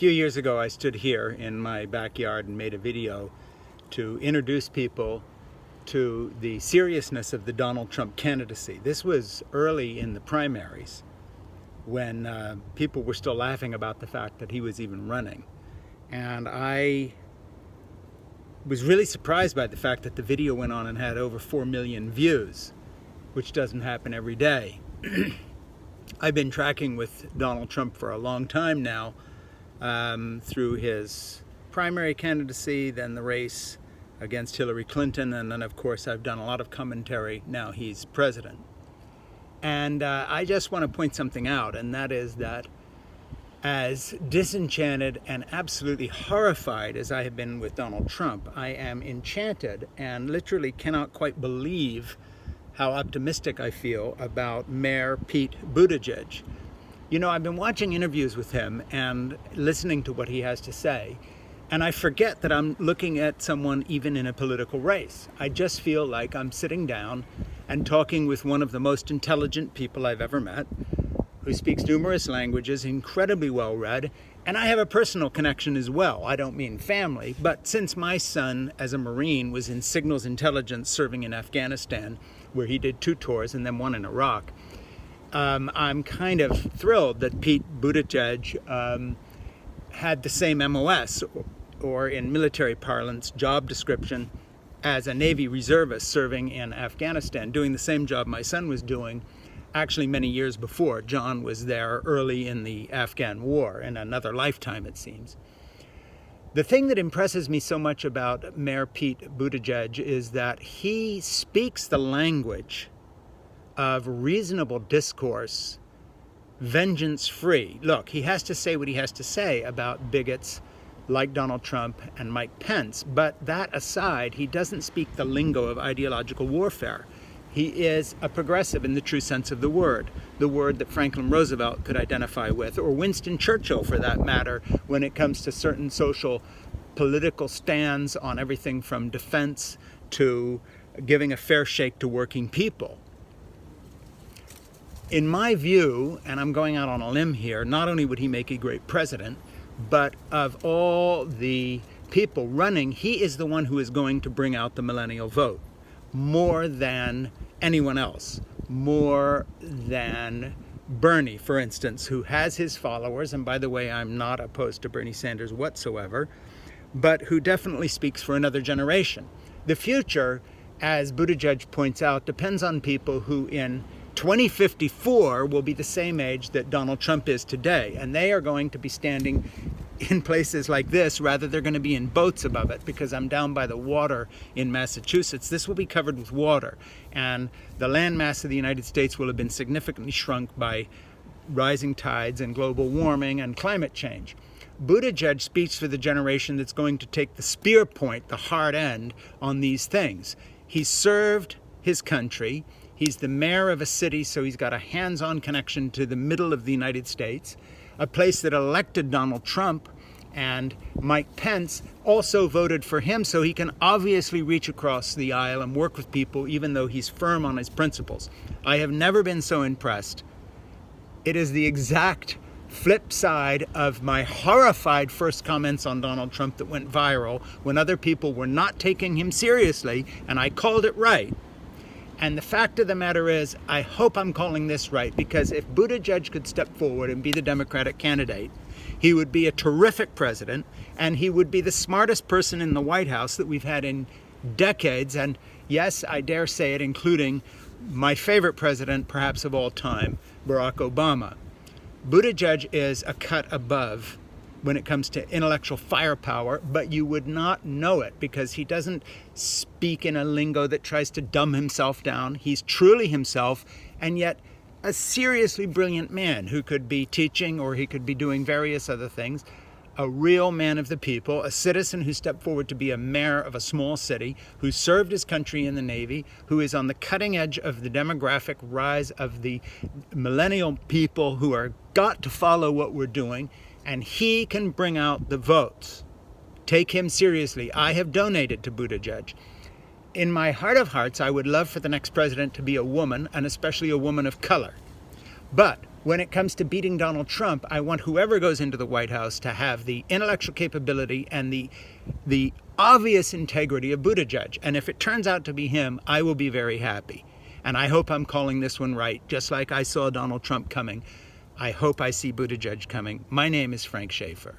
few years ago, I stood here in my backyard and made a video to introduce people to the seriousness of the Donald Trump candidacy. This was early in the primaries when people were still laughing about the fact that he was even running. And I was really surprised by the fact that the video went on and had over 4 million views, which doesn't happen every day. I've been tracking with Donald Trump for a long time now, through his primary candidacy, then the race against Hillary Clinton, and then of course I've done a lot of commentary now he's president. And I just want to point something out, and that is that as disenchanted and absolutely horrified as I have been with Donald Trump, I am enchanted and literally cannot quite believe how optimistic I feel about Mayor Pete Buttigieg. You know, I've been watching interviews with him and listening to what he has to say, and I forget that I'm looking at someone even in a political race. I just feel like I'm sitting down and talking with one of the most intelligent people I've ever met, who speaks numerous languages, incredibly well-read, and I have a personal connection as well. I don't mean family, but since my son, as a Marine, was in signals intelligence serving in Afghanistan, where he did 2 tours and then 1 in Iraq, I'm kind of thrilled that Pete Buttigieg had the same MOS, or in military parlance, job description, as a Navy reservist serving in Afghanistan, doing the same job my son was doing actually many years before. John was there early in the Afghan war, in another lifetime it seems. The thing that impresses me so much about Mayor Pete Buttigieg is that he speaks the language of reasonable discourse, vengeance-free. Look, he has to say what he has to say about bigots like Donald Trump and Mike Pence, but that aside, he doesn't speak the lingo of ideological warfare. He is a progressive in the true sense of the word that Franklin Roosevelt could identify with, or Winston Churchill for that matter, when it comes to certain social political stands on everything from defense to giving a fair shake to working people. In my view, and I'm going out on a limb here, not only would he make a great president, but of all the people running, he is the one who is going to bring out the millennial vote more than anyone else, more than Bernie, for instance, who has his followers, and by the way, I'm not opposed to Bernie Sanders whatsoever, but who definitely speaks for another generation. The future, as Buttigieg points out, depends on people who in 2054 will be the same age that Donald Trump is today, and they are going to be standing in places like this, rather they're going to be in boats above it, because I'm down by the water in Massachusetts. This will be covered with water, and the landmass of the United States will have been significantly shrunk by rising tides and global warming and climate change. Buttigieg speaks for the generation that's going to take the spear point, the hard end, on these things. He served his country. He's the mayor of a city, so he's got a hands-on connection to the middle of the United States, a place that elected Donald Trump, and Mike Pence also voted for him, so he can obviously reach across the aisle and work with people even though he's firm on his principles. I have never been so impressed. It is the exact flip side of my horrified first comments on Donald Trump that went viral when other people were not taking him seriously, and I called it right. And the fact of the matter is, I hope I'm calling this right, because if Buttigieg could step forward and be the Democratic candidate, he would be a terrific president, and he would be the smartest person in the White House that we've had in decades, and yes, I dare say it, including my favorite president, perhaps of all time, Barack Obama. Buttigieg is a cut above when it comes to intellectual firepower, but you would not know it because he doesn't speak in a lingo that tries to dumb himself down. He's truly himself, and yet a seriously brilliant man who could be teaching, or he could be doing various other things. A real man of the people, a citizen who stepped forward to be a mayor of a small city, who served his country in the Navy, who is on the cutting edge of the demographic rise of the millennial people who are got to follow what we're doing, and he can bring out the votes. Take him seriously. I have donated to Buttigieg. In my heart of hearts, I would love for the next president to be a woman, and especially a woman of color. But When it comes to beating Donald Trump, I want whoever goes into the White House to have the intellectual capability and the obvious integrity of Buttigieg. And if it turns out to be him, I will be very happy. And I hope I'm calling this one right. Just like I saw Donald Trump coming, I hope I see Buttigieg coming. My name is Frank Schaeffer.